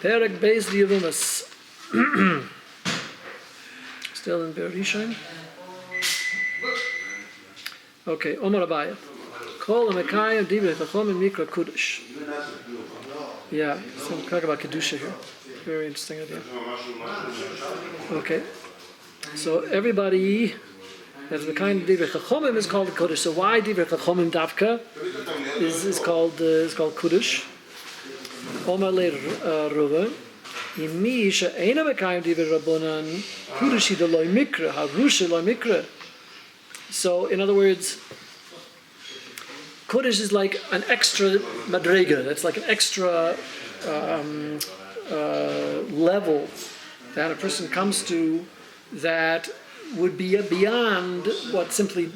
Perek Beis Yevumas. Still in Berishon. Okay, Omar Abaya. Kol Amekayim Divrei Chachomim Mikra Kudosh. Yeah, so we'll talk about Kedusha here. Very interesting idea. Okay, so everybody that's the kind of Divrei Chachomim is called Kudosh. So why Divrei Chachomim Davka is called Kudosh? Omar Le Ruva. Imi she'ena mekayim divrei Rabbanan Kudoshi de loy mikra harusha loy mikra. So in other words, Kodesh is like an extra madrega. It's like an extra level that a person comes to that would be beyond what simply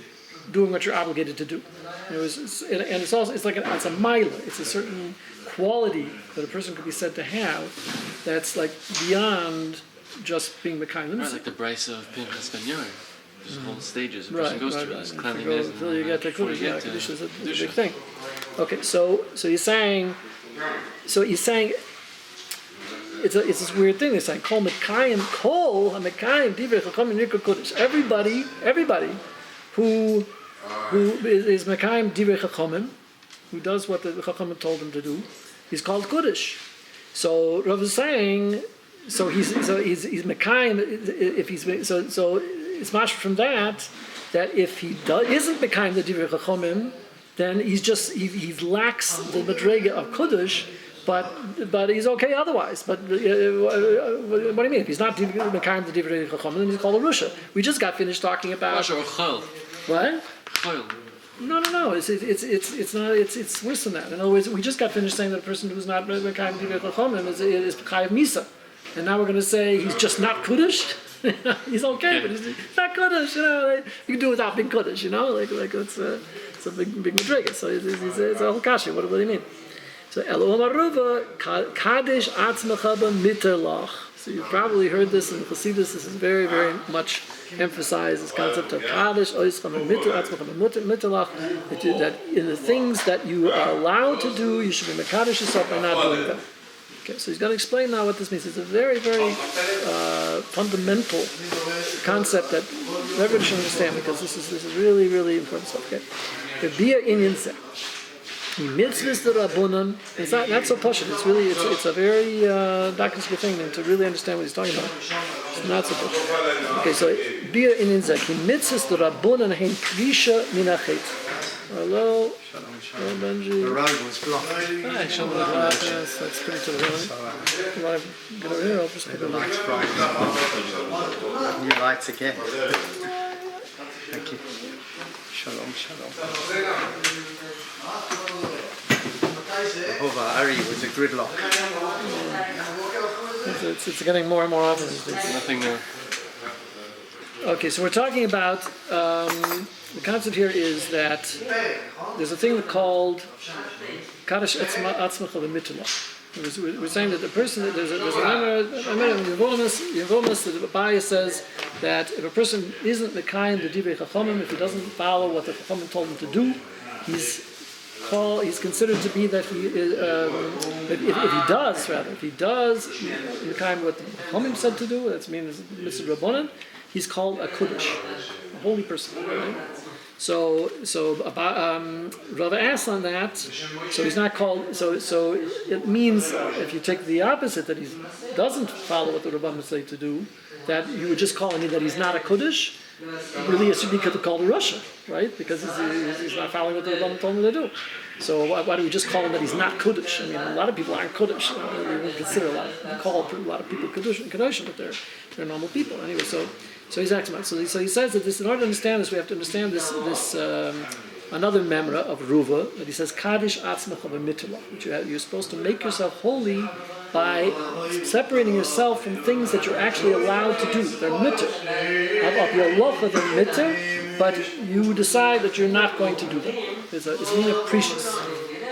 doing what you're obligated to do. It's like it's a mila. It's a certain quality that a person could be said to have that's like beyond just being mekayim. Right, like the Bryce of Pinchas Ben Yair. There's whole stages a person goes through. There's cleanliness until you get to Kudosh. Yeah, Kudosh is a big thing. Okay, so he's saying it's this weird thing. They're saying kol mekayim divrei chachomim nikra Kudosh. Everybody who is mekayim divrei chachomim, who does what the chachomim told him to do, he's called Kudosh. So Rav is saying, he's mekayim. If he's so it's much from that if he isn't mekayim the divrei chachomim, then he lacks the madrega of Kudosh, but he's okay otherwise. But what do you mean? If he's not mekayim the divrei chachomim, then he's called a rusha. We just got finished talking about Rusha or chol. What? Chol. No. It's not. It's worse than that. In other words, we just got finished saying that a person who's not mekayim divrei chachomim is chayav misa, and now we're going to say he's just not Kudosh. He's okay, but he's not Kudosh. You can do without being Kudosh. Like it's a big madriga. So it's a whole kasha. What do you mean? So Elohim Aruva Kadesh Atzmachaba Miterlach. So you've probably heard this in Chassidus. This is very, very much emphasized. This concept of Kadesh Oischam Atzmachaba Miterlach. That in the things that you are allowed to do, you should be mekadosh yourself by not doing them. Okay, so he's going to explain now what this means. It's a very, very fundamental concept that everybody should understand, because this is really, really important stuff. Okay, the bia inyan seh. Mitzvos the rabbanon. It's not so poshut. It's a very darkest thing to really understand what he's talking about. It's not so poshut. Okay, so bia inyan seh. Mitzvos the rabbanon hein krisha minachet. Hello. Hello, Benji. The road was blocked. Hi, Shalom. That's pretty to the road. If I get over here, I'll just put the lights bright. New lights again. Thank you. Shalom. Hova Ari was a gridlock. It's getting more and more obvious. Nothing new. Okay, so we're talking about the concept here is that there's a thing called kadosh atzmacha v'mitula. We're saying that the person there's a Yevomas that the Abaya says that if a person isn't mekayim the divrei chachomim, if he doesn't follow what the chachomim told him to do, he's considered to be that he is, if he does mekayim what the chachomim said to do, that means Mr. Rabbanan, he's called a kudosh, a holy person. Right? So Rava asks on that. So he's not called. So it means if you take the opposite, that he doesn't follow what the Rabbanim say to do, that you would just call him that he's not a kudosh. Really, it should be called a Russia, right? Because he's not following what the Rabbanim told him to do. So why do we just call him that he's not kudosh? I mean, a lot of people aren't kudosh. We consider a lot of people kadosh, but they're normal people anyway. So he's acting about. So he says that this, in order to understand this, we have to understand this another memra of Ruva that he says Kadosh atzmacha v'mitula, that you're supposed to make yourself holy by separating yourself from things that you're actually allowed to do. They're mitter. Of your locha, they're mitter, but you decide that you're not going to do them. It's mean of precious.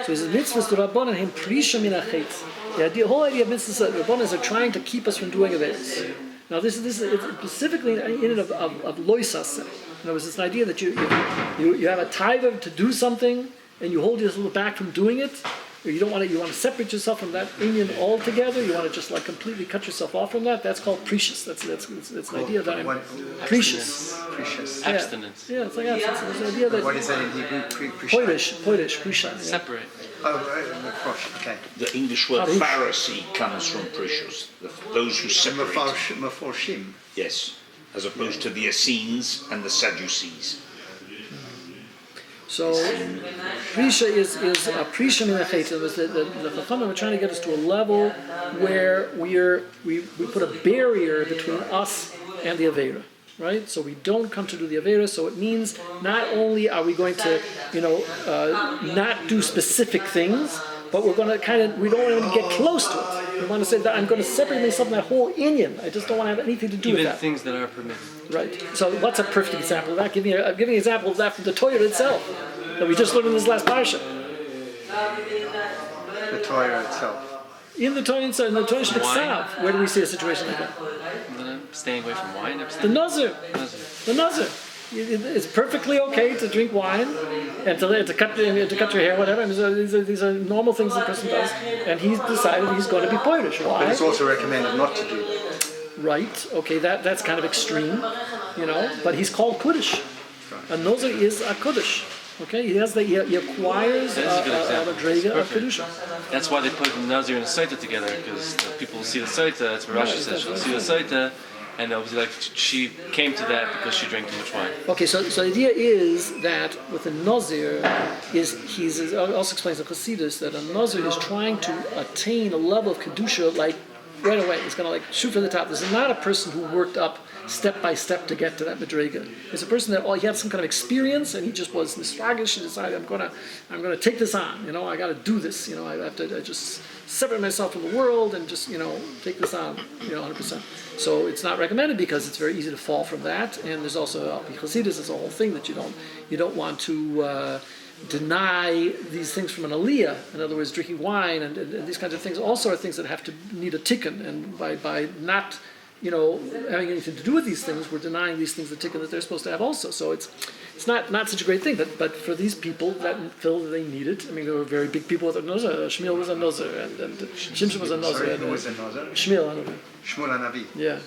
So he says mitzvahs to rabbanan him prisha min hachetz. The whole idea of mitzvahs that rabbanan are trying to keep us from doing averos. Now this is specifically in and of loisase. In other words, it's an idea that you have a taiva to do something and you hold yourself back from doing it. you don't want to. You want to separate yourself from that union altogether. You want to just like completely cut yourself off from that. That's called precious. That's an idea that I'm precious. Precious. Abstinence. Yeah, it's like abstinence. It's an idea that What is that in Hebrew? Poidish, prisha. Yeah. Separate. Oh, right, okay. The English word Pharisee comes from precious, those who separate. Meforshim. Yes, as opposed to the Essenes and the Sadducees. So, prisha is a prisha min ha'chet. The Chachamim are trying to get us to a level where we put a barrier between us and the Aveira, right? So we don't come to do the Aveira. So it means not only are we going to, not do specific things, but we're going to we don't want to get close to it. We want to say that I'm going to separate myself from that whole Inyan. I just don't want to have anything to do with Even that. things that are permitted. Right. So what's a perfect example of that? Give me an example of that from the Torah itself that we just learned in this last parsha. The Torah itself. In the Torah Sheksav, where do we see a situation like that? Staying away from wine. The Nazir. The Nazir. It's perfectly okay to drink wine and to cut your hair, whatever. I mean, these are normal things the person does, and he's decided he's going to be Polish. Why? But it's also recommended not to do that. Right. Okay. That's kind of extreme, But he's called Kuddush. A Nazir is a Kuddush. Okay. He acquires a Madrega of Kedusha. That's why they put the Nazir and the Saita together, because people will see the Saita. That's what Rashi says. She'll see the Saita. And they'll be like, she came to that because she drank too much wine. Okay, so the idea is that with a Nazir, he's also explains in Chassidus that a Nazir is trying to attain a level of Kedusha like right away. He's going to shoot for the top. This is not a person who worked up step by step to get to that Madrega. It's a person that he had some kind of experience and he just was nisragish. He decided, I'm gonna take this on. I got to do this. I have to just separate myself from the world and just take this on 100%. So it's not recommended because it's very easy to fall from that, and there's also Chassidus is a whole thing that you don't want to deny these things from an aliyah. In other words, drinking wine and these kinds of things also are things that have to need a tikkun, and by not having anything to do with these things, we're denying these things the tikkun that they're supposed to have also. So it's not such a great thing, but for these people that feel that they need it. I mean, there were very big people with a nozer. Shmuel was a nozer, and Shimshon was a nozer. Sorry, who was a Nozer? Shmuel Shmuel Hanavi. Yeah.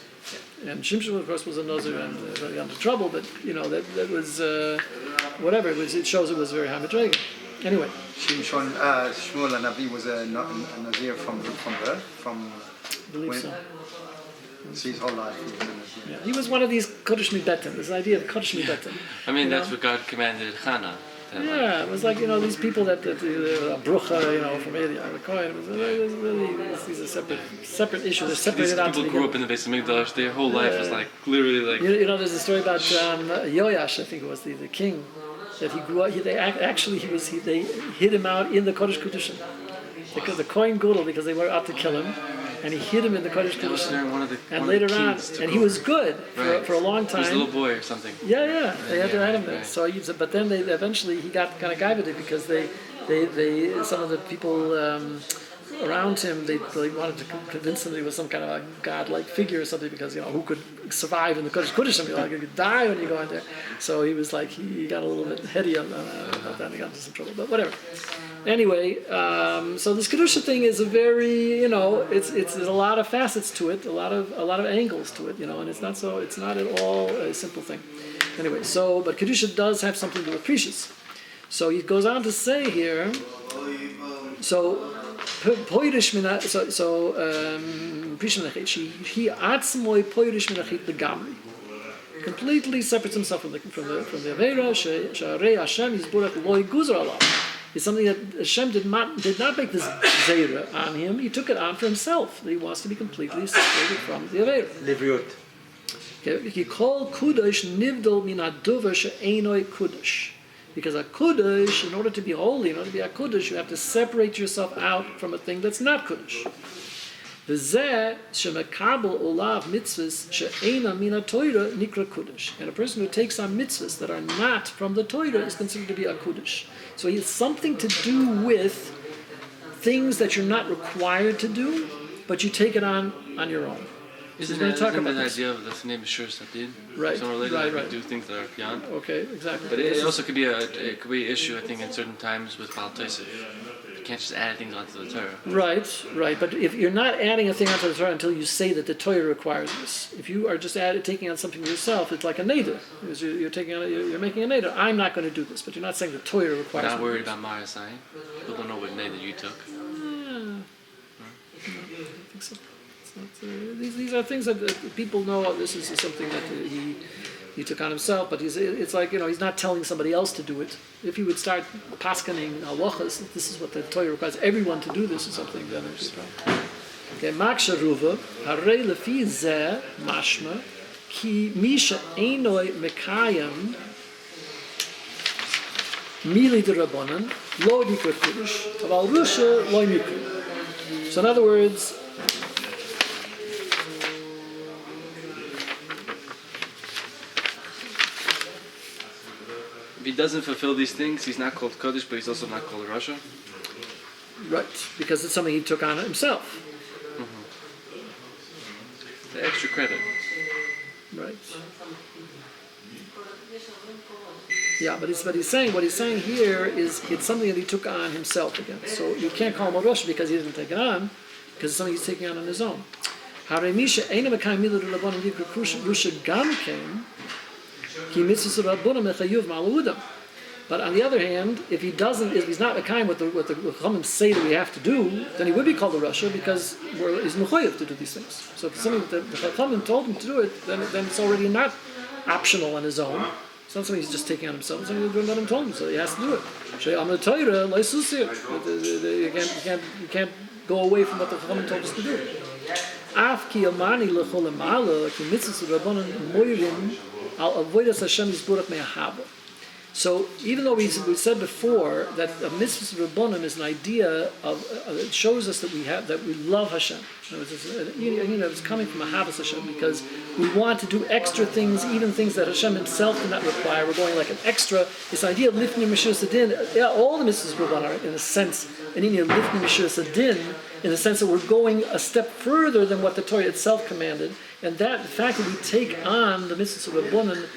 And Shimshon, of course, was a nozer and got into trouble, but that was whatever. It shows it was very high madrega. Anyway. Shmuel Hanavi was a Nazir from birth, from I believe when? so. So his whole life he was a Nazir. Yeah. He was one of these Kodesh Mibetim. This idea of Kodesh Mibetim. I mean, that's what God commanded Hannah. Yeah, it was like these people that brucha from Eli Kohen. These are separate issues. They're separated These out. people grew up in the Beis Hamikdash. Their whole life was literally like. There's a story about Yoash. I think it was the king that he grew up. They hid him out in the Kodesh Kedushin. The Kohen Gadol, because they were out to kill him. And he hid him in the Kodesh Kedushin. And later on, and he was good for a long time. He was a little boy or something. Yeah, they had to hide him there. Right. So, but then eventually he got kind of gaivated because they some of the people around him they wanted to convince him that he was some kind of a godlike figure or something, because who could survive in the Kodesh Kodeshim? You could die when you go in there. So he was like he got a little bit heady about that and he got into some trouble. But whatever. Anyway, so this Kedusha thing is a very, it's there's a lot of facets to it, a lot of angles to it, and it's not at all a simple thing. Anyway, but Kedusha does have something to do with precious. So he goes on to say here, Poirish he atzmoi poirish minachit legamri. Completely separates himself from the Aveira. She'arei Hashem yizborach loy guzar alav. It's something that Hashem did not make this Zeira on him. He took it on for himself. He wants to be completely separated from the Aveira. Livriut. He called Kudosh nivdol min hadover she'enoi Kudosh. Because a Kudosh, in order to be holy, in order to be a Kudosh, you have to separate yourself out from a thing that's not Kudosh. V'zeh shemekabel olav mitzvos she'ena min haTorah nikra Kudosh. And a person who takes on mitzvahs that are not from the Torah is considered to be a Kudosh. So it's something to do with things that you're not required to do, but you take it on your own. Isn't going to talk that about the this. idea of the Fnei B'Shur Satid? Right, So related, right. do things that are beyond. Okay, exactly. But it also could be an issue, I think, in certain times with Baal Tosef. You can't just add things onto the Torah. Right. But if you're not adding a thing onto the Torah until you say that the Torah requires this, if you are just taking on something yourself, it's like a neder. You're making a neder. I'm not going to do this, but you're not saying the Torah We're requires. not worried about Maharal saying. People don't know what name that you took. No, I think so. It's not, these are things that people know. This is something that he took on himself, but it's like, he's not telling somebody else to do it. If he would start paskening halachas, this is what the Torah requires everyone to do this or something, then it's right. Okay, Maksha Ruva, Harei Lefi Zeh Mashma, Ki Misha Einoi Mekayim, Mili de Rabbanan, Lo Dikra Kiddush, Aval Rusha Lo Mikri. So in other words, If he doesn't fulfill these things, he's not called kadosh, but he's also not called Rasha. right, because it's something he took on himself. The extra credit. Right. Yeah, but he's saying what he's saying here is it's something that he took on himself again. So you can't call him a Rosh because he didn't take it on, because it's something he's taking on his own. But on the other hand, if he's not a kind what the Chachamim say that we have to do, then he would be called a Rasha because he's mechoyev to do these things. So if it's something that the Chachamim told him to do it, then it's already not optional on his own. It's not something he's just taking on himself. It's something that him told him, so he has to do it. You can't go away from what the Chachamim told us to do. Af ki amani lechol amala ki mitzvos rabbanon moirim al avodas Hashem yisborach me'ahava. So even though we said before that a mitzvah rabbanim is an idea of it shows us that we love Hashem. It's coming from ahavas Hashem because we want to do extra things, even things that Hashem Himself did not require. We're going like an extra. This idea of lifting Mishur Sadin. Yeah, all the mitzvahs rabbanim are in a sense an idea of lifting Mishur Sadin in the sense that we're going a step further than what the Torah itself commanded, and that the fact that we take on the mitzvahs rabbanim,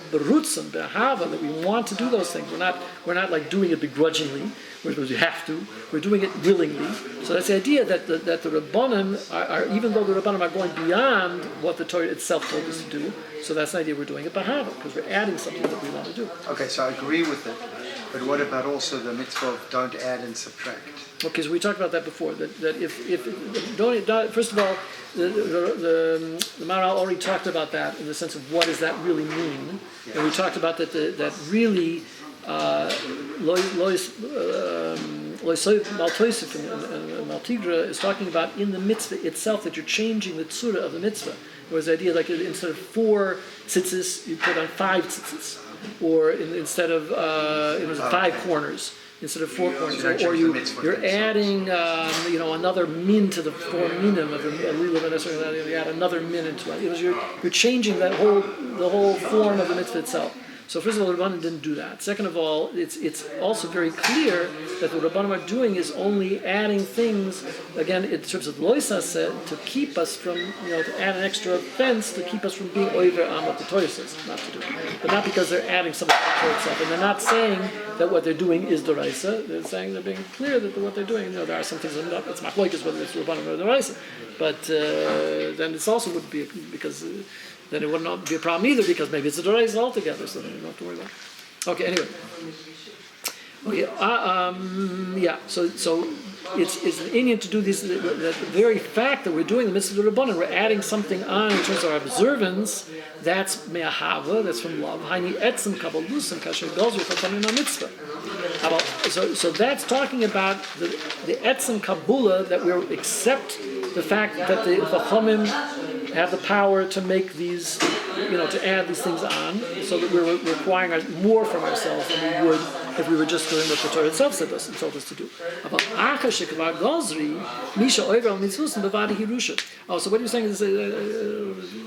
berutzim, behava, that we want to do those things. We're not like doing it begrudgingly, because we have to. We're doing it willingly. So that's the idea that the Rabbanim are, even though the Rabbanim are going beyond what the Torah itself told us to do, so that's the idea we're doing it behava, because we're adding something that we want to do. Okay, so I agree with it, but what about also the mitzvah of don't add and subtract? Okay, so we talked about that before. That if don't first of all, the Maharal already talked about that in the sense of what does that really mean, and we talked about that really Maltoisif and Maltigra is talking about in the mitzvah itself that you're changing the tzura of the mitzvah. It was the idea like instead of 4 tzitzis, you put on 5 tzitzis, or instead of it was 5 corners. Instead of 4 corners, or you're adding, another min to the 4 minim of the lulav and you add another min into it. You're changing the whole form of the mitzvah itself. So first of all, the Rabbanim didn't do that. Second of all, it's also very clear that what the Rabbanim are doing is only adding things, again, in terms of Loisa said, to keep us from, to add an extra fence to keep us from being over on what the Torah says not to do. But not because they're adding something to the Torah itself. And they're not saying that what they're doing is Doraisa. They're saying they're being clear that what they're doing, there are some things that are not, it's machloikas whether it's Rabbanim or Doraisa. But then this also would be, because then it would not be a problem either, because maybe it's a Doraisa altogether, so then you don't have to worry about it. Okay, anyway. Okay, so it's an Indian to do this, the very fact that we're doing the mitzvah of the Rabbanan, we're adding something on in terms of our observance, that's me'ahava, that's from love. Haini etzem kabbalusam kasher gozer kabanin mitzvah. So that's talking about the etzem kabbalah, that we accept the fact that the Chachamim have the power to make these, to add these things on, so that we're requiring more from ourselves than we would if we were just doing what the Torah itself told us to do. Oh, so what you're saying is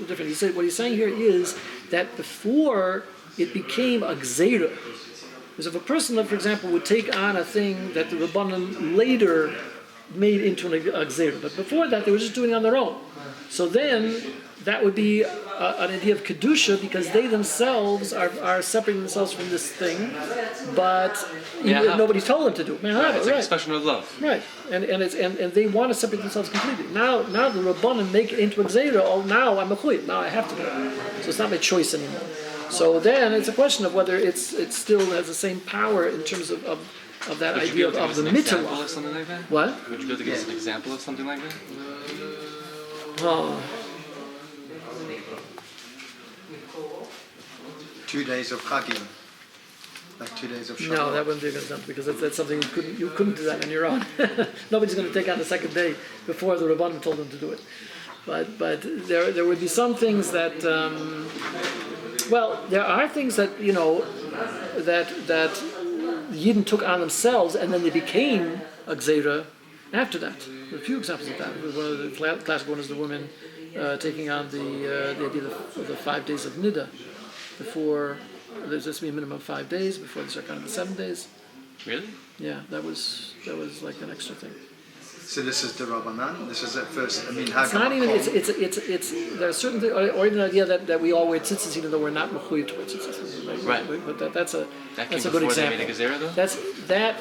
different. What he's saying here is that before it became a gzeira, because if a person, for example, would take on a thing that the Rabbanim later made into an gzeira. But before that, they were just doing it on their own. So then, that would be an idea of kedusha because they themselves are separating themselves from this thing, but nobody told them to do it. It's like an expression of love. Right, and they want to separate themselves completely. Now the Rabbanim make it into a gzeira. Oh, now I'm a chuy. Now I have to do it. So it's not my choice anymore. So then it's a question of whether it still has the same power in terms of that idea of the mitzvah. Of something like that? What? Would you be able to give us an example of something like that? Oh. 2 days of Chagim, like 2 days of Shabbat. No, that wouldn't be a good example because that's something you couldn't do that on your own. Nobody's going to take on the second day before the Rabbanim told them to do it. But there would be some things that there are things that that Yidden took on themselves and then they became a gzeira after that. There are a few examples of that. One of the classic one is the woman taking on the idea of the 5 days of Nida. Before there's supposed to be a minimum of 5 days before they start counting the 7 days. Really? Yeah, that was like an extra thing. So this is the Rabbanan. This is at first. I mean, It's not even. It's. There's certain things, or even the idea that we all wear tzitzis even though we're not mechuyev to wear tzitzis. Right. But that's a That that's a came good before they example. made a gazera, though? That.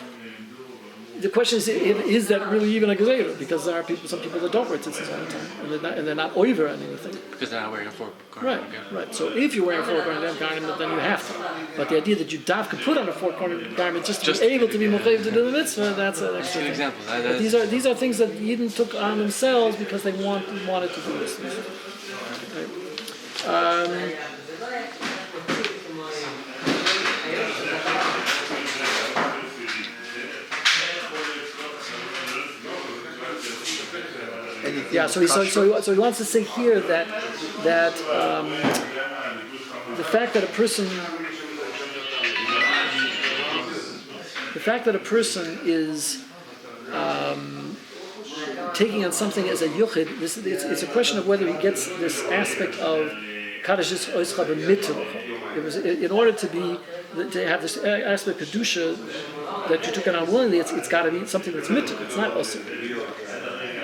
The question is that really even a gazera? Because there are some people that don't wear tzitzis all the time, and they're not over on anything. Because they're not wearing a fork. Right. So if you're wearing a four-cornered garment, then you have to. But the idea that you can put on a four-cornered garment just to be able to be mechuyev to do the mitzvah, that's an extra thing. Examples. But these are things that Yidden took on themselves because they wanted to do this. Right. Yeah, so he wants to say here that the fact that a person is taking on something as a yuchid, it's a question of whether he gets this aspect of kadosh oischa b'mitzvah. It was in order to have this aspect of kedusha that you took on unwillingly. It's got to be something that's mitzvah. It's not also.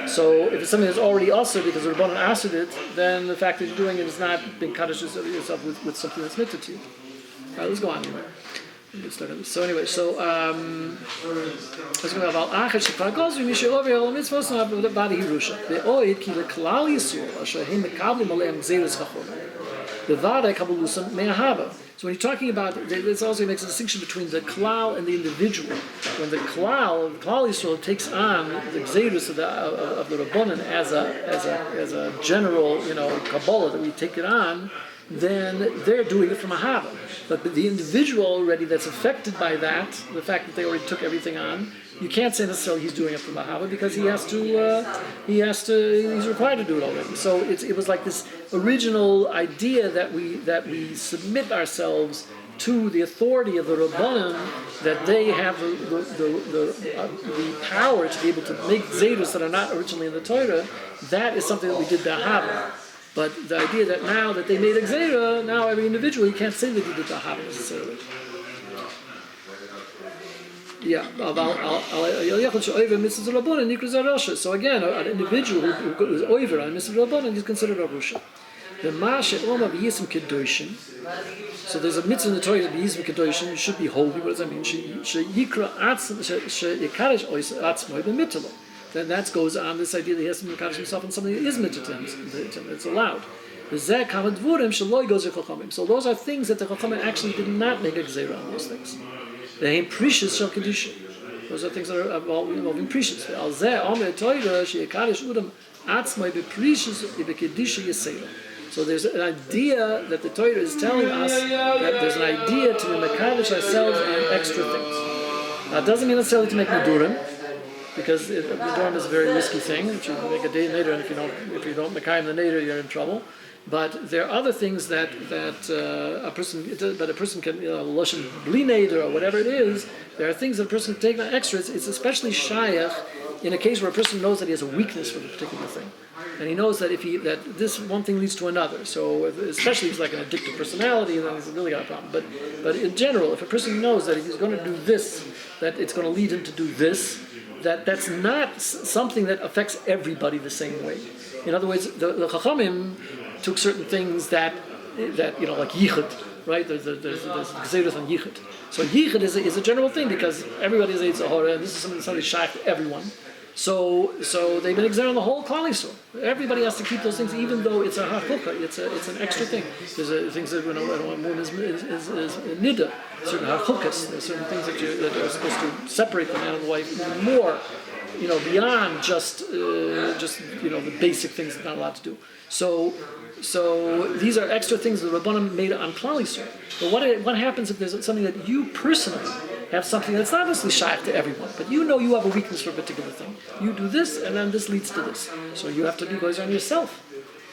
So if it's something that's already also because the Rabbanan asked it, then the fact that you're doing it is not being kadosh yourself with something that's mitzvah to you. All right, let's go on anyway. Get started. So anyway, let's go about achad sheparagozu misherover al mitzvos na b'badi hirusha. Ve'oid ki leklal yisrael asher hem mekablim aleim gzeres chachom. Bevadai kabulusam me'ahava. So when you're talking about, this also makes a distinction between the klal and the individual. When the klal Yisrael takes on the gzeirus of the Rabbanan as a general, Kabbalah that we take it on, then they're doing it from ahava. But the individual already that's affected by that, the fact that they already took everything on, you can't say necessarily he's doing it from ahava because he's required to do it already. So it was like this original idea that we submit ourselves to the authority of the Rabbanim, that they have the power to be able to make zedus that are not originally in the Torah. That is something that we did ahava. But the idea that now that they made a gzeira, now every individual, you can't say that he did ahava necessarily. Yeah. So again, an individual who is over on Mitzvah Rabbanan is considered a Rusha. So there's a mitzvah in the Torah to be Yism Kedoshim, you should be holy. What does that mean? Then that goes on this idea that he has to mekadosh himself in something that is mitzvah to him. It's allowed. So those are things that the Chachamim actually did not make a gzeira on those things. Those are things that are involving precious. So there's an idea that the Torah is telling us that there's an idea to be mekadosh ourselves on extra things. Now it doesn't mean necessarily to make medurim, because medurim is a very risky thing. If you make a day nader, and if you don't mekayim the nader, you're in trouble. But there are other things that a person can, lashon bli neder or whatever it is. There are things that a person can take on extra. It's especially shayach in a case where a person knows that he has a weakness for the particular thing, and he knows that that this one thing leads to another. So especially if he's like an addictive personality, then he's really got a problem. But in general, if a person knows that if he's going to do this, that it's going to lead him to do this, that's not something that affects everybody the same way. In other words, the Chachamim took certain things that like yichud, right? There's gezeiros on yichud. So yichud is a general thing because everybody is a Zahora, and this is something shaykh to everyone. So they've been examining the whole Klal Yisrael. Everybody has to keep those things, even though it's a HaGolah, it's an extra thing. There's things that when a woman is nida, certain HaGolas, there's certain things that are supposed to separate the man and the wife even more, beyond just the basic things that they're not allowed to do. So these are extra things that the Rabbanim made on Klal Yisrael. But what happens if there's something that you personally have something that's not necessarily shaykh to everyone, but you have a weakness for a particular thing. You do this, and then this leads to this. So you have to be gozer on yourself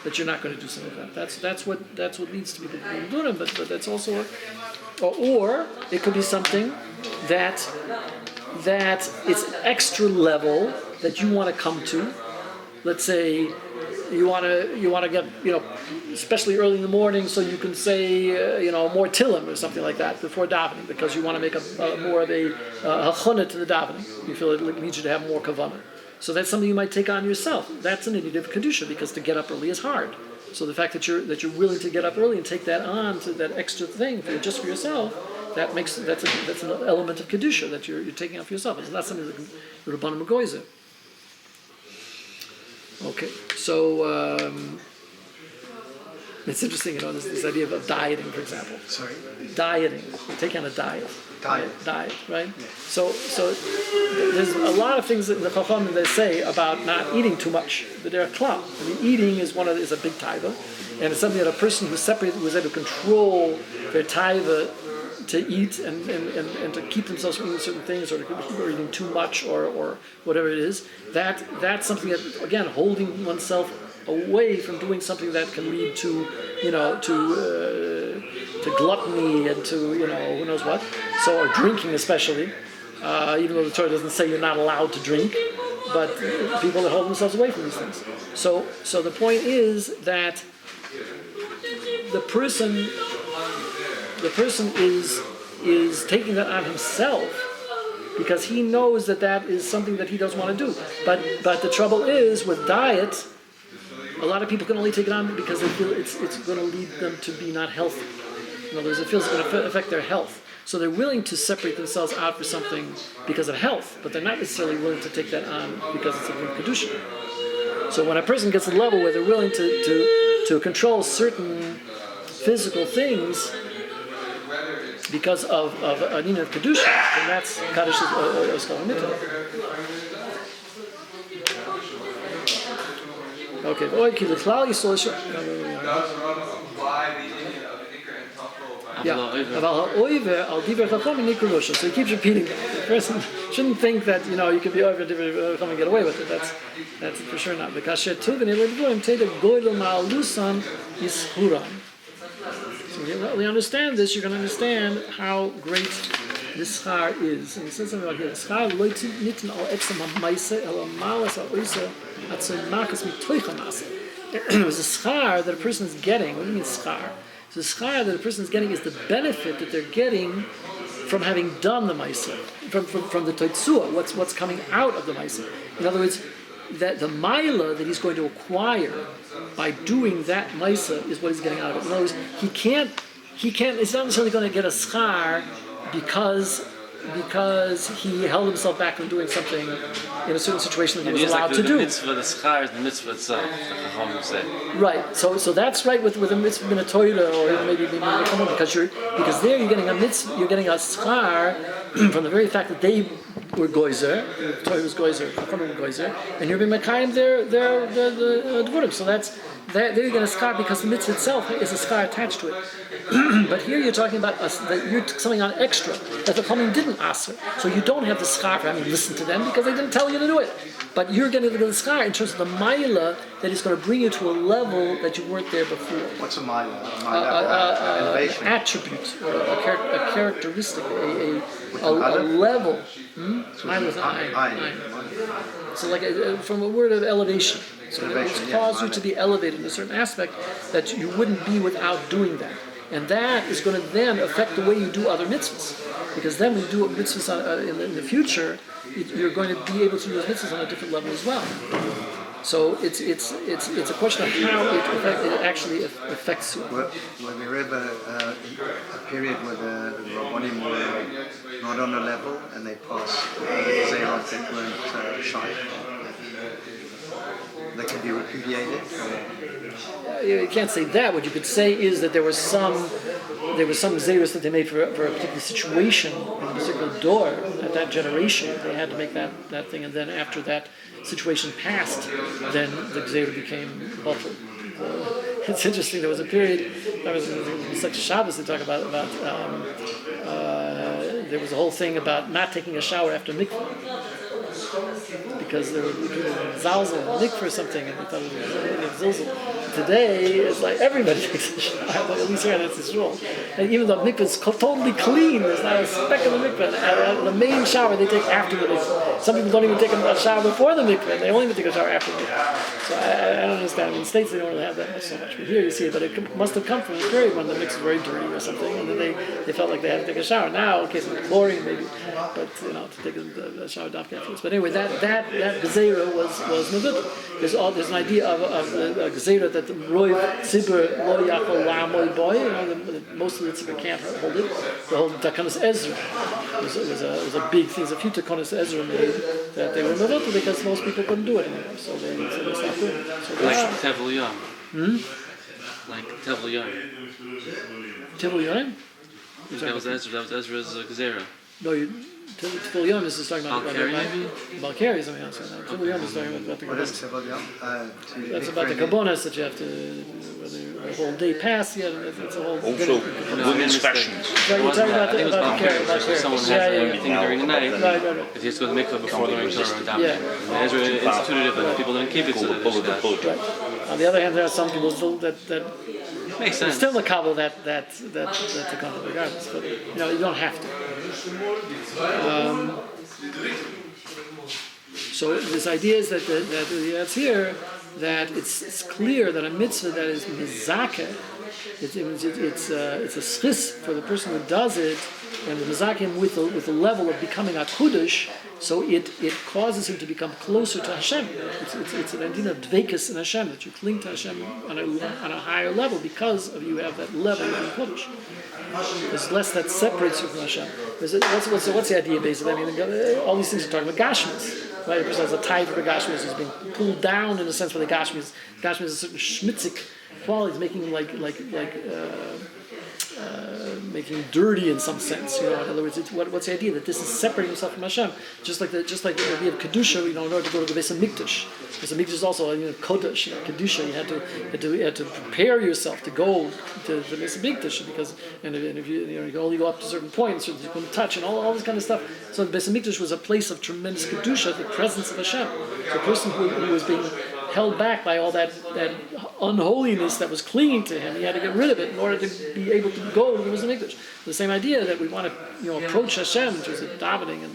that you're not going to do something like that. That's what leads to people doing it. But that's also, or it could be something that it's an extra level that you want to come to. Let's say you want to get especially early in the morning, so you can say more tilim or something like that before davening, because you want to make a more of a hachonah to the davening. You feel it needs you to have more kavanah. So that's something you might take on yourself. That's an initiative kedusha, because to get up early is hard. So the fact that you're willing to get up early and take that on, to that extra thing just for yourself, that's an element of kedusha that you're taking up for yourself. It's not something that the Rabbanim Goyzer. Okay, so it's interesting, this idea of dieting, for example. Sorry? Dieting. You take on a diet. Diet, right? Yeah. So there's a lot of things that the Chachamim they say about not eating too much. But they're a klal. Eating is a big taiva, and it's something that a person who's separated, who is able to control their taiva to eat and to keep themselves from eating certain things, or eating too much, or whatever it is, that's something that, again, holding oneself away from doing something that can lead to gluttony and to who knows what. So, or drinking especially, even though the Torah doesn't say you're not allowed to drink, but people that hold themselves away from these things. So the point is that the person is taking that on himself because he knows that is something that he doesn't want to do. But the trouble is with diet, a lot of people can only take it on because they feel it's going to lead them to be not healthy. In other words, it feels it's going to affect their health. So they're willing to separate themselves out for something because of health, but they're not necessarily willing to take that on because it's a kedusha. So when a person gets to the level where they're willing to control certain physical things because of a nina of kedusha, then that's kadosh is called mitzvah. Okay, so he keeps repeating that. The person shouldn't think that you can be over to come and get away with it. That's for sure not. Because so if you really understand this, you're going to understand how great this schar is. And he says something about here. Schar loiti nitten al etzem ha'maise el ha'malas ha'oisa atzim makas mitoicha masa. It was a schar that a person is getting. What do you mean schar? So the schar that a person is getting is the benefit that they're getting from having done the maisa, from the toitzua, what's coming out of the maisa. In other words, that the maila that he's going to acquire by doing that maisa is what he's getting out of it. In other words, he can't. It's not necessarily going to get a schar because he held himself back from doing something in a certain situation that he was allowed to do. The mitzvah, the schar is the mitzvah itself, the Chachamim say. Right. So that's right with a mitzvah in a Torah, or maybe because there you're getting a mitzvah, you're getting a schar from the very fact that they were goyzer, the Torah was goyzer, Chachamim were goyzer, and you're being mekayim their dvurim. So there you're going to schar because the mitzvah itself is a schar attached to it. But here you're talking about that you're something on extra that the Chachamim didn't ask. So you don't have the schar for having listened to them because they didn't tell you to do it. But you're going to get the schar in terms of the maila that is going to bring you to a level that you weren't there before. What's a maila? Elevation. An attribute, or a characteristic, a level. Maila is not ayin. So like from a word of elevation. So it's caused you to be elevated in a certain aspect that you wouldn't be without doing that. And that is going to then affect the way you do other mitzvahs. Because then when you do mitzvahs in the future, you're going to be able to use mitzvahs on a different level as well. So it's a question of how it actually affects you. Well, we read a period where the Rabbanim were not on a level and they passed Zerot that weren't Shaya. That could be repudiated. You can't say that. What you could say is that there was some zeros that they made for a particular situation in a particular door at that generation. They had to make that thing, and then after that situation passed, then the zero became buffer. It's interesting. There was a period. There was such Shabbos they talk about there was a whole thing about not taking a shower after mikvah. Because there were people zalzel and mikvah or something, and they thought it was zilzel. Today, it's like everybody takes a shower, at least here that's his rule. And even though mikvah is totally clean, there's not a speck of the mikvah. And the main shower they take after the mikvah. Some people don't even take a shower before the mikvah, they only even take a shower after the mikvah. So I don't understand. I mean, in States they don't really have that much so much. But here you see it, but it must have come from a period when the mikvah was very dirty or something, and then they felt like they had to take a shower. Now, in case of chlorine maybe, but to take a shower afterwards. But anyway, that gezerah was nevudah. There's an idea of a gezerah that the roy tzibur lo yachol la'amoy boy. Most of the tzibur can't hold it. The whole takanos Ezra was a big thing. There's a few takanos Ezra made that they were nevudah because most people couldn't do it anymore. So they stopped doing it. So like Tevel Yom. Like Tevel Yom. Tevel Yom? That was Ezra's gezerah. No, Tevel Yom is talking about Balkari is something else. Tevel Yom is talking about the What is Kabbonas. Tevel Yom? That's about the Kabbonas that you have to, whether a whole day pass, it's a whole... Also, women's fashions. So you're talking about the Balkari. Someone has everything during the night. Right. If he has to go to the mikvah before learning Torah and davening. Yeah. And Ezra instituted it, but people didn't keep it, so they did that. Right. On the other hand, there are some people still that Makes sense. still a kabbalah that's a kabbalah regardless, but you don't have to. So this idea is that that's here that it's clear that a mitzvah that is mizakeh, it's a schis for the person who does it, and the mizakim with the level of becoming a kadosh, so it causes him to become closer to Hashem. It's an idea of dveikus in Hashem, that you cling to Hashem on a higher level because of you have that level of kadosh. There's less that separates you from Hashem. What's the idea basically? I mean, all these things are talking about gashmis. Right? A person has a type of gashmis is being pulled down in a sense where the gashmis is a certain schmitzik quality, making making dirty in some sense. In other words, what's the idea that this is separating himself from Hashem? Just like the idea of kedusha. In order to go to the Beis Hamikdash, Beis Hamikdash is also kodesh. Kedusha. You had to prepare yourself to go to the Beis Hamikdash because if you can only go up to certain points, so you couldn't touch and all this kind of stuff. So the Beis Hamikdash was a place of tremendous kedusha, the presence of Hashem. The person who was being held back by all that unholiness that was clinging to him, he had to get rid of it in order to be able to go to the Beis Hamikdash. The same idea that we want to approach Hashem, which is davening and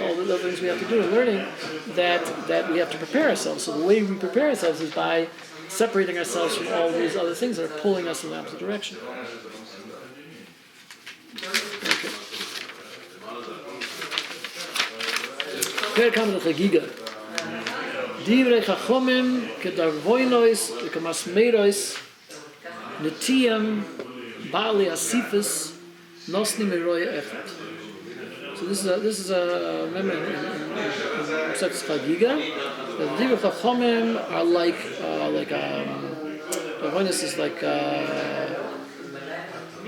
all the other things we have to do in learning, that we have to prepare ourselves. So the way we prepare ourselves is by separating ourselves from all these other things that are pulling us in the opposite direction. Okay. Here comes the Chagiga. Divrei Chachomim kedarvoinois kemasmeirois netiyam bali asifis nosni meroya echad. So this is a remember in Sefer Chagiga. The Divrei Chachomim are like darvoinois is like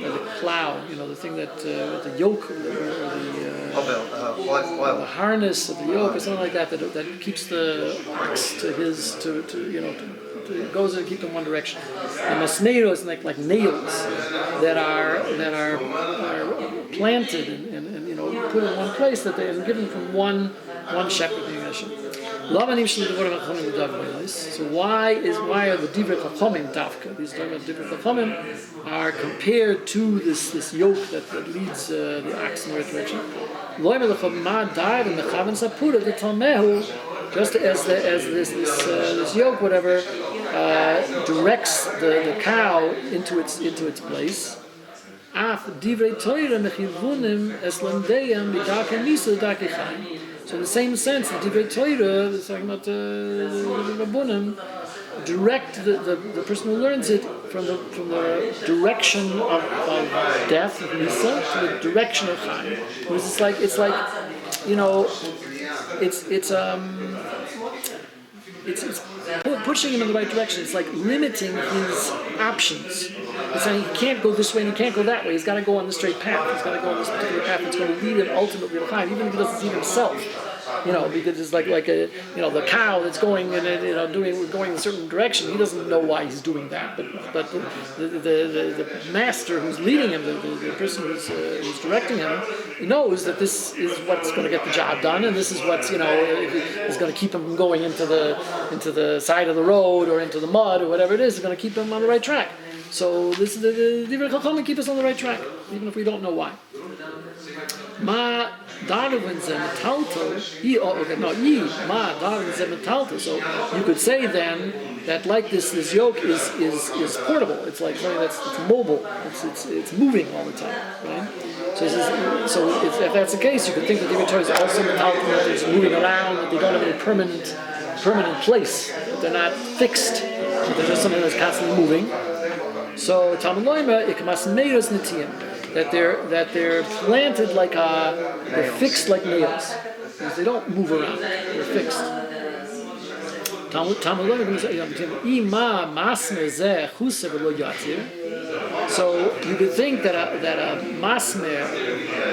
the plow, the thing that the yoke or the harness of the yoke or something like that keeps the ox to goes and keep in one direction. And masneiro is like nails that are planted and put in one place that they are given from one shepherd. So why are the divrei chachomim dafka? These divrei chachomim are compared to this yoke that leads the ox in the right direction. Just as this yoke, whatever, directs the cow into its place. So in the same sense, the Divrei Torah, talking about the Rabbunim, direct the person who learns it from the direction of death, of Nisa, to the direction of Chaim. Because it's like it's pushing him in the right direction. It's like limiting his options. It's saying he can't go this way and he can't go that way. He's got to go on the straight path. He's got to go on this particular path that's going to lead him ultimately to Chaim, even if he doesn't see himself. Because it's like a the cow that's going in going in a certain direction. He doesn't know why he's doing that, but the master who's leading him, the person who's directing him, knows that this is what's going to get the job done, and this is what's is going to keep him from going into the side of the road or into the mud or whatever it is. It's going to keep him on the right track. So this is the Divrei Chachamim keep us on the right track, even if we don't know why. Ma Darwin Zemetalto, so you could say then that like this yoke is portable. It's like something it's mobile. It's moving all the time, right? So if that's the case, you could think that the Torah is also metalto, that it's moving around, that they don't have any permanent place, that they're not fixed, that they're just something that's constantly moving. So Talmud Loima ikmas meiros netiyim. That they're planted like they're fixed like nails, because they don't move around. They're fixed. So you could think that a masmer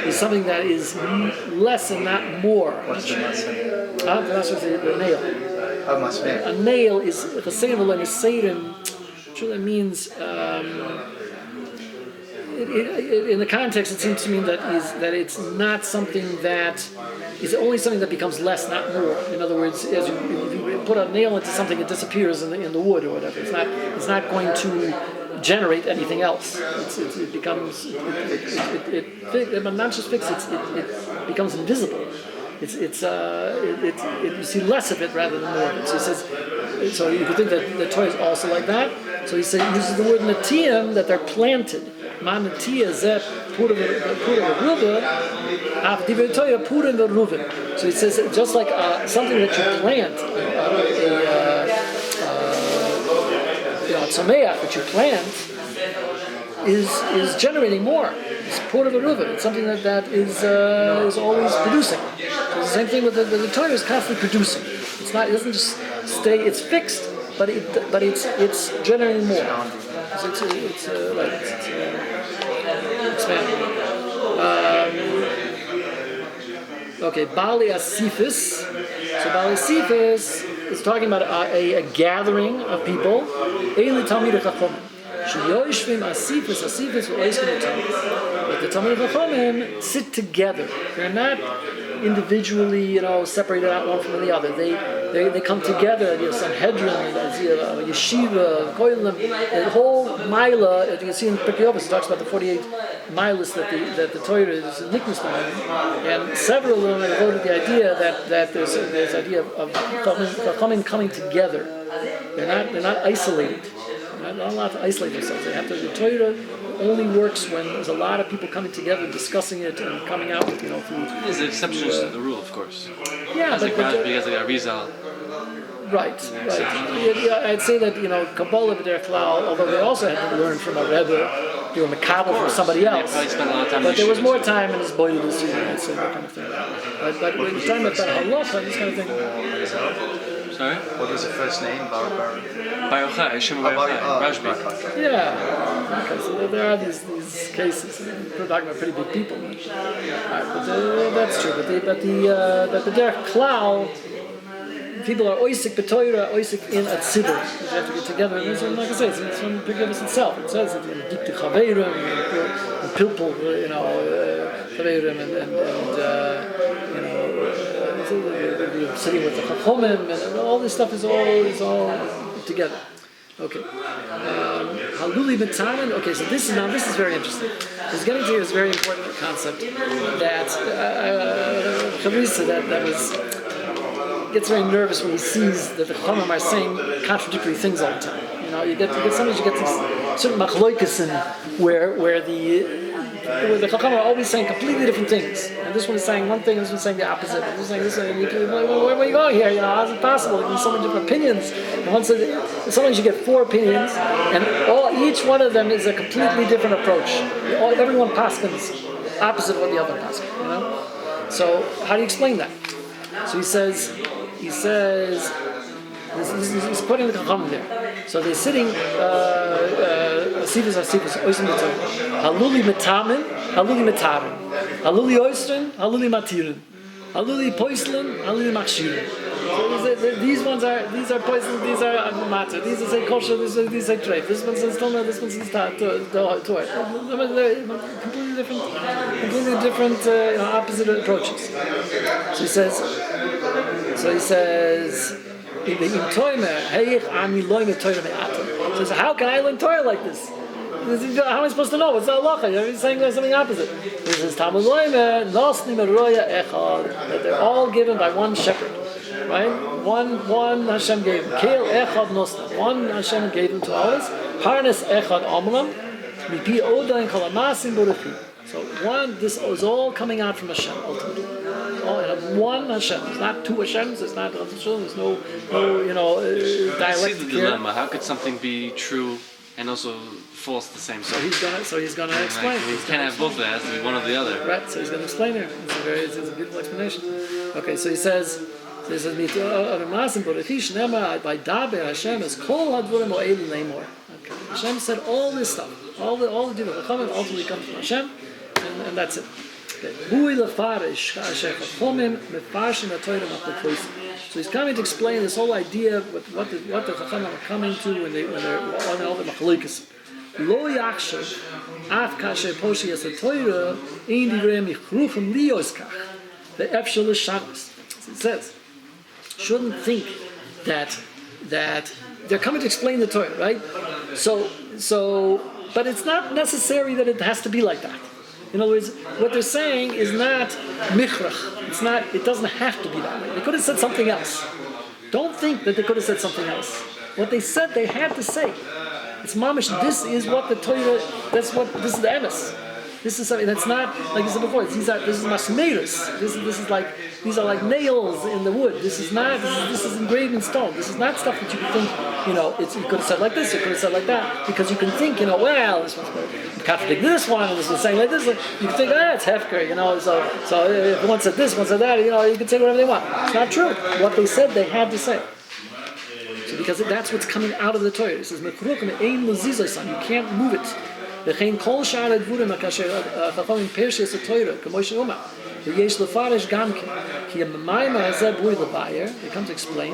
is something that is less and not more. What's the masmer? The nail. Oh, masmer. A nail is chaseidim v'leniseidim. That means. In the context, it seems to mean that it's not something that is only something that becomes less, not more. In other words, if you put a nail into something, it disappears in the wood or whatever. It's not going to generate anything else. It becomes not just fixed. It becomes invisible. You see less of it rather than more of it. So he says. So you could think that the Torah is also like that. So he uses the word natiyim, that they're planted. So he says just like something that you plant, a tzameach that you plant is generating more. It's pura v'ruva. It's something that is always producing. So it's the same thing with the Torah is constantly producing. It doesn't just stay. It's fixed, but it's generating more. It's expanding. Okay, Bali Asifis. So Bali Asifis is talking about a gathering of people. Eili Talmidei Chachomim. Sheyoshvim Asifis v'oiskim Talmid. But the Talmidei Chachomim sit together. They're not individually, separated out one from the other. They come together. Sanhedrin, yeshiva, koilim, the whole maila. As you can see in Pirkei Avos, it talks about the 48 milas that the Torah is nickness behind, and several of them have devoted the idea that there's idea of coming together. They're not isolated. They're not allowed to isolate themselves. The Torah only works when there's a lot of people coming together, discussing it, and coming out with food. There's exceptions to the rule, of course. Yeah, but because like Arizal. Right. Yeah, I'd say that Kabbalah b'derech klal, although they also had to learn from a rebbe, they were makabel from somebody else. But there was more time in his boilers, I'd say that kind of thing. But when you're talking about halacha, this kind of thing. Sorry? What was the first name? Bar Yochai, Shem Bar Yochai, Rashbi. Yeah. Okay, so there are these cases. We're talking about pretty big people. But that's true. But the derech klal, people are oisik b'toira, oisik in atzibur. You have to get together. And like I say, it's from Pirkei Avos itself. It says that dikti chaveirim, and pilpul, chaveirim, and sitting with the chachomim, and all this stuff is all together. Okay. Haluli b'tamen. Okay, so this is very interesting. Because getting to this very important concept that Chavisa that gets very nervous when he sees that the chachomim are saying contradictory things all the time. Sometimes you get these certain machloikesin where the where the Chacham are always saying completely different things, and this one is saying one thing, and this one is saying the opposite, and this is saying this, and where are you going here? How is it possible? There's so many different opinions. And sometimes you get 4 opinions, and each one of them is a completely different approach. Everyone paskins opposite of what the other paskins. So how do you explain that? So he says, he's putting the Chacham there. So they're sitting, Sifas, Oysim Mitzvah, Haluli Metamin, Haluli Oysterin, Haluli Matirin, Haluli Poislin, Haluli Makshirin. So these are poison, these are matter, these are say kosher, these say treif, this one says tona, this one says toy. Completely different, opposite approaches. So he says, so how can I learn Torah like this? How am I supposed to know? What's the halacha? He's saying there's something opposite. He says, that they're all given by one shepherd. Right? One Hashem gave him. Kel echad nosna. One Hashem gave him to ours. Harness echad amram. Mipi odain kalamasim boruchi. So this is all coming out from Hashem ultimately. One Hashem. It's not 2 Hashems. It's not there's no dialectic. See the dilemma. How could something be true and also false at the same time? So he's gonna explain. You can't have both of that. It has to be one or the other. Right. So he's gonna explain here. It's a beautiful explanation. Okay. So he says. By Daber Hashem is Kol Hadvurim O'Eli Leimor. Hashem said all this stuff, all the Divrei Chachamim ultimately comes from Hashem, and that's it. So he's coming to explain this whole idea of what the Chachamim are coming to when they're on all the Machalikas. Lo Yachshav Af Kasher Poshi Yas HaTorah Ein Divrei Michruchim Lioskach the Efshel Shabbos. It says. Shouldn't think that they're coming to explain the Torah, right? So, but it's not necessary that it has to be like that. In other words, what they're saying is not michrach. It doesn't have to be that way. They could have said something else. Don't think that they could have said something else. What they said, they had to say. It's mamish. This is what the Torah. This is the emes. This is something that's not like I said before. This is masmeirus. This is like these are like nails in the wood. This is engraved in stone. This is not stuff that you can think. You could have said like this. You could have said like that because you can think. Well, this one's going to contradict this one, and this one's saying like this. You can think, it's hefker. So if one said this, one said that. You can say whatever they want. It's not true. What they said, they had to say. So because that's what's coming out of the Torah. It says mekrukim ein lezizaysan. You can't move it. וכן כל שאר הדבורים כאשר החכמים פרשס התורה כמו שאומר ויש לפרש גם כן כי המיימר הזה ברור לבאר they come to explain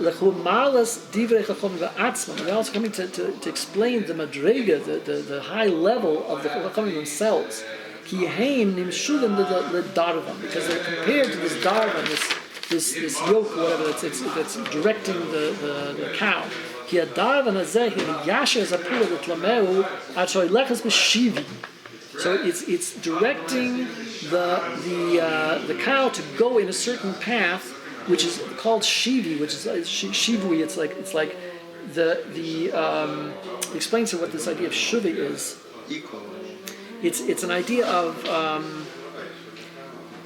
לחומלס דברי חכמים ועצמם they're also coming to explain the madrega the high level of the חכמים themselves כי הם נמשולים לדרבן because they're compared to this darvan this yoke or whatever that's directing the cow. So it's directing the cow to go in a certain path, which is called shivi, which is shivui. It's like the explains to what this idea of shuvi is. Equal. It's an idea of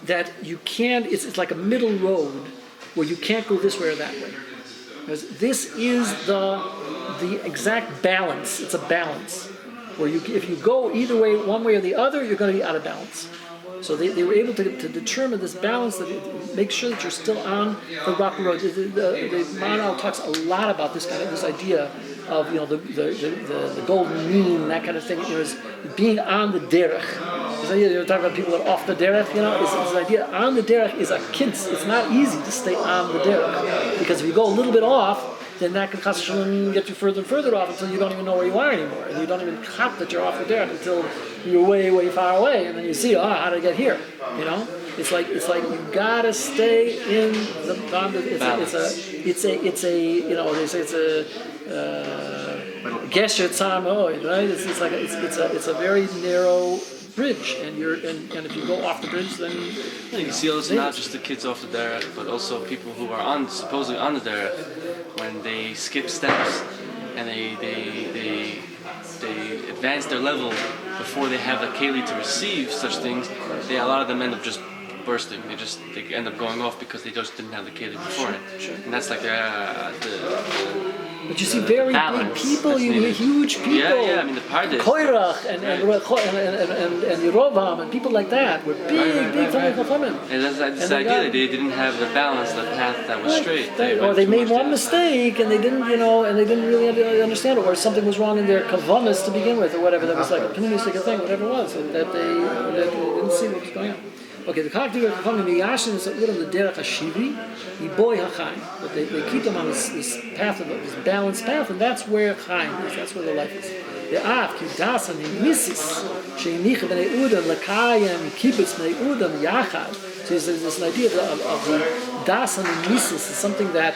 that you can't. It's like a middle road where you can't go this way or that way. Because this is the exact balance. It's a balance where if you go either way, one way or the other, you're going to be out of balance. So they were able to determine this balance that make sure that you're still on the rocky road. The Maharal talks a lot about this idea of the golden mean, that kind of thing. Is being on the derech. You're talking about people that are off the derech. This idea on the derech is a kintz. It's not easy to stay on the derech because if you go a little bit off, then that can get you further and further off until you don't even know where you are anymore, and you don't even cop that you're off the derech until you're way, way far away, and then you see, how did I get here? It's like you gotta stay in the bonded. They say it's a gesher tzamoid, right? It's a very narrow bridge, and if you go off the bridge, then you see also not just the kids off the derech, but also people who are supposedly on the derech, when they skip steps, and they advance their level before they have the keli to receive such things. A lot of them end up just bursting. They end up going off because they just didn't have the keli beforehand. And that's like But you see very big people, huge people. Yeah. I mean, the Pardes. Koirach and Yerovam and people like that were big Talmid Chachamim. And that's this idea that they didn't have the balance, the path that was straight. Or they made one mistake and they didn't, and they didn't really understand it, or something was wrong in their kavanas to begin with, or whatever. That was like a pneumistic thing, whatever it was, that they didn't see what was going on. Okay, the character of the Yashin is that the derech hashivi, the boy hachaim. But they keep them on this path of this balanced path, and that's where chaim is. That's where the life is. The af kidasan imisis sheinicha bnei udam lakayim kibbutz bnei udam yachad. So there's this idea of the dasan imisis is something that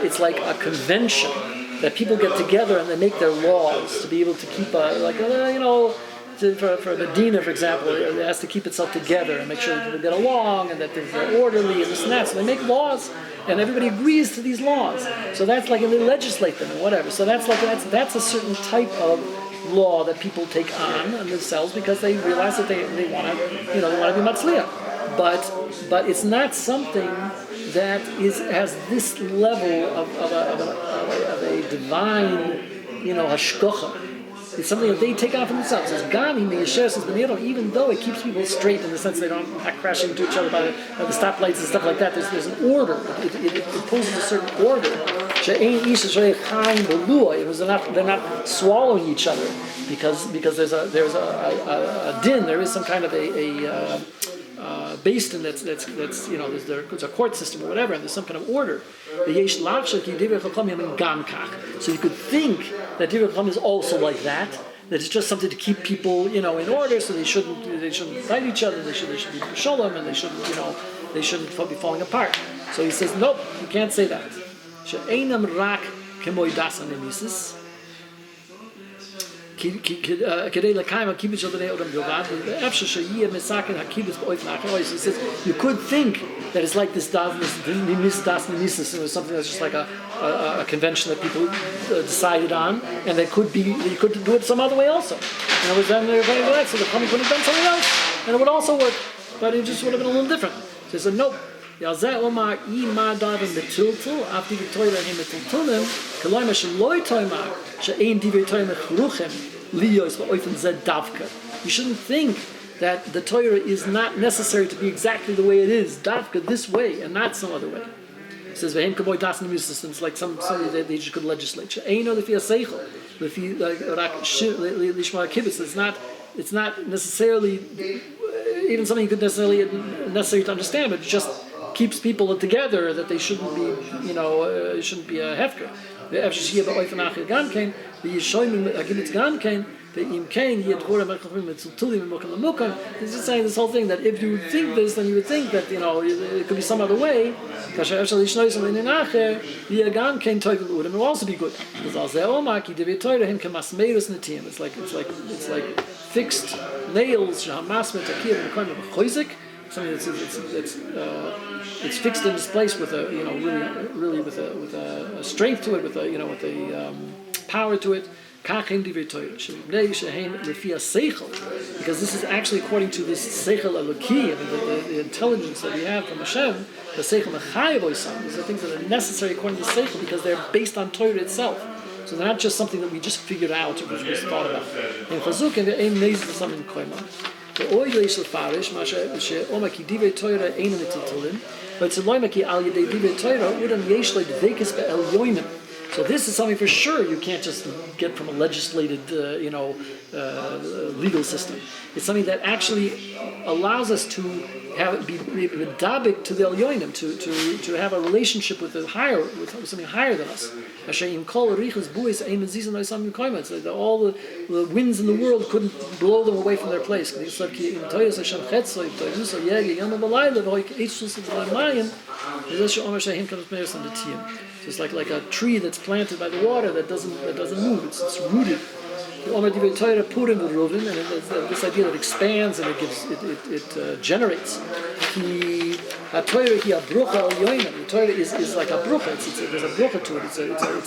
it's like a convention that people get together and they make their laws to be able to keep for Medina, for example, it has to keep itself together and make sure that people get along and that they're orderly and this and that. So they make laws, and everybody agrees to these laws. So that's like, and they legislate them and whatever. So that's a certain type of law that people take on themselves because they realize that they want to be matzliach. But it's not something that has this level of a divine, hashkocha. It's something that they take on for themselves. As Gani, even though it keeps people straight in the sense they don't act crashing into each other by the stoplights and stuff like that, there's an order. It imposes a certain order. They're not swallowing each other because there's a din. There is some kind of a based in that's there's a court system or whatever, and there's some kind of order. So you could think that Divrei Chacham is also like that. That it's just something to keep people, in order, so they shouldn't fight each other. They should be shalom, and they shouldn't be falling apart. So he says, nope, you can't say that. She'einam rak kemoi dasan emisis. So you could think that it's like this nimis, it was something that's just like a convention that people decided on, and you could do it some other way also. And it was then they were going to do that, so the Chachamim could have done something else, and it would also work, but it just would have been a little different. So he said, nope. You shouldn't think that the Torah is not necessary to be exactly the way it is, davka this way and not some other way. It says it's like something that they just could legislate. It's not necessarily even something you could necessary to understand, but it just keeps people together, that they shouldn't be, shouldn't be a hefker. The FCC about Oifenach Gan came, the Yishoim Agibitz Gan came, the Im Kain, he had Horem Tulim and Mokam Mokam. He's just saying this whole thing that if you would think this, then you would think that, it could be some other way. Kasher Efshal Yishnoisam in Inacher, the Gan came Toiv and Udem, it will also be good. Because Al Zeh Omaki, Devi Toira him Kamasmeirus Netiyim. It's like fixed nails, Shahamasmet Akir and Koim of Choizik. Something it's fixed in its place with a really with a strength to it, with a power to it. Because this is actually according to this seichel eloki, the intelligence that we have from Hashem. The seichel mechayev, these are things that are necessary according to seichel because they're based on Torah itself. So they're not just something that we just figured out or just thought about. In chazuk and the ein meiz something koima. The oil is farish, masha omaki divrei Torah ein mitzvos, but it's loymaki al yedei divrei Torah udam yesh le dvekes be'el yoinim. So this is something for sure you can't just get from a legislated, legal system. It's something that actually allows us to be medabik to the elyonim, to have a relationship with something higher than us. All the winds in the world couldn't blow them away from their place. It's like a tree that's planted by the water that doesn't move. It's rooted. And this idea that expands and it generates. Torah here, brucha al yoina. The Torah is like a brucha. There's a brucha to it. It's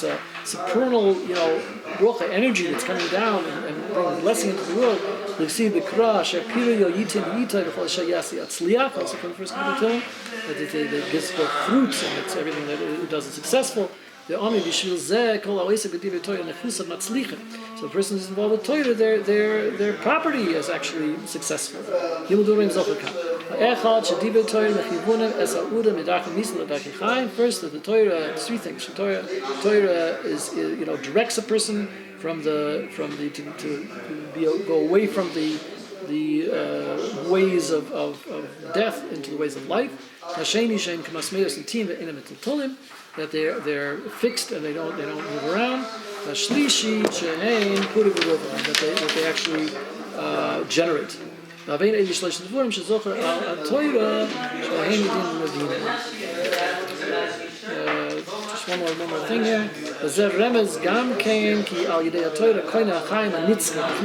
a supernal, brucha energy that's coming down and bringing blessing into the world. You see the kra shapiro yitin yitay b'chol shayasi atzliach. Also from the first Kohen that it gives forth fruits and it's everything that it does is successful. The Ami Bishvil Zeh Kol Ha'oisek B'Divrei Torah Nechusav Matzlicha. So the person who's involved with Torah, their property is actually successful. Gimel Durim Zocher Kam. Echad Shedivrei Torah Mechivunim Es Ha'uda Midachim Misla L'Dachim Chaim. First, that the Torah, there's three things. Torah is directs a person to go away from the ways of death into the ways of life. Hasheni Shem Kamasmeos and Tim Ve'inam Etulim. That they're fixed and they don't move around. Shlishi she'ein puri v'rovim, that they actually generate. Just one more thing here. Through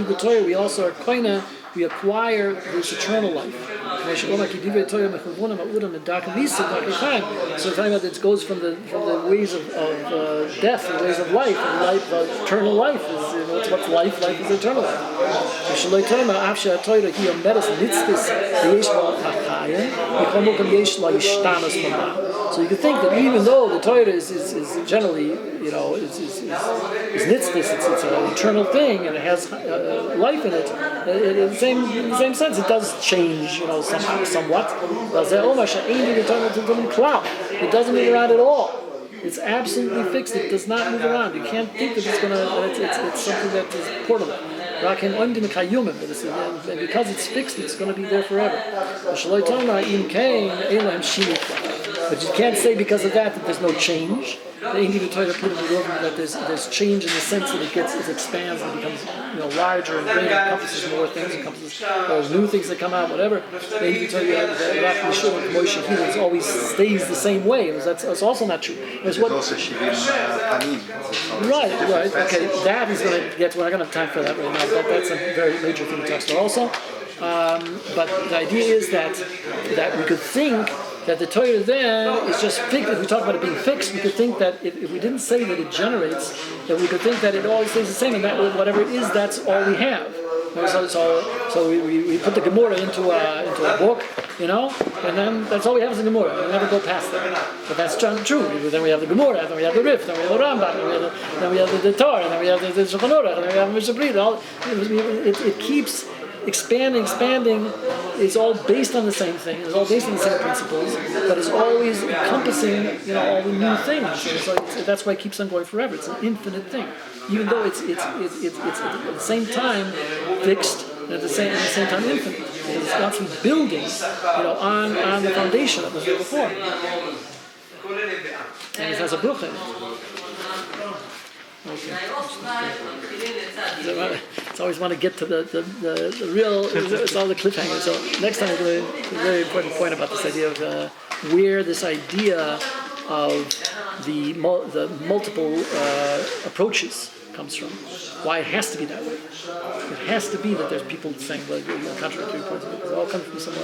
the Torah, we also are koina. We acquire this eternal life. So we're talking about it goes from the ways of death, the ways of life, and life, eternal life is what's life? Life is eternal life. So you can think that even though the Torah is generally, is nitzvos, it's an eternal thing and it has life in it. In the same sense, it does change, somewhat. It doesn't move around at all. It's absolutely fixed. It does not move around. You can't think that it's something that is portable. And because it's fixed, it's going to be there forever. But you can't say because of that there's no change. That there's change in the sense that it expands and becomes larger and greater, encompasses more things, there's new things that come out, whatever. It always stays the same way. That's also not true. There's also shivim panim. Right. Okay, that is going to get. We're not going to have time for that right now. But that's a very major thing to talk about also. But the idea is that we could think that the Torah then is just fixed. If we talk about it being fixed, we could think that if we didn't say that it generates, that we could think that it always stays the same, and that whatever it is, that's all we have. So we put the Gemara into a book, and then that's all we have is the Gemara. We never go past that. But that's true. Then we have the Gemara, then we have the Rif, then we have the Rambam, then we have the Torah, then we have the Shulchan Aruch, then we have the Mishnah Berurah. It keeps expanding. It's all based on the same thing. It's all based on the same principles, but it's always encompassing, all the new things. So that's why it keeps on going forever. It's an infinite thing, even though it's at the same time fixed and at the same time infinite. It's constantly building, on the foundation that was there before, and it has a bruch in it. Okay. I always want to get to the real. It's all the cliffhangers. So next time, a very important point about this idea of where this idea of the multiple approaches comes from. Why it has to be that way. It has to be that there's people saying, well, you're contradictory points. It all comes from somewhere.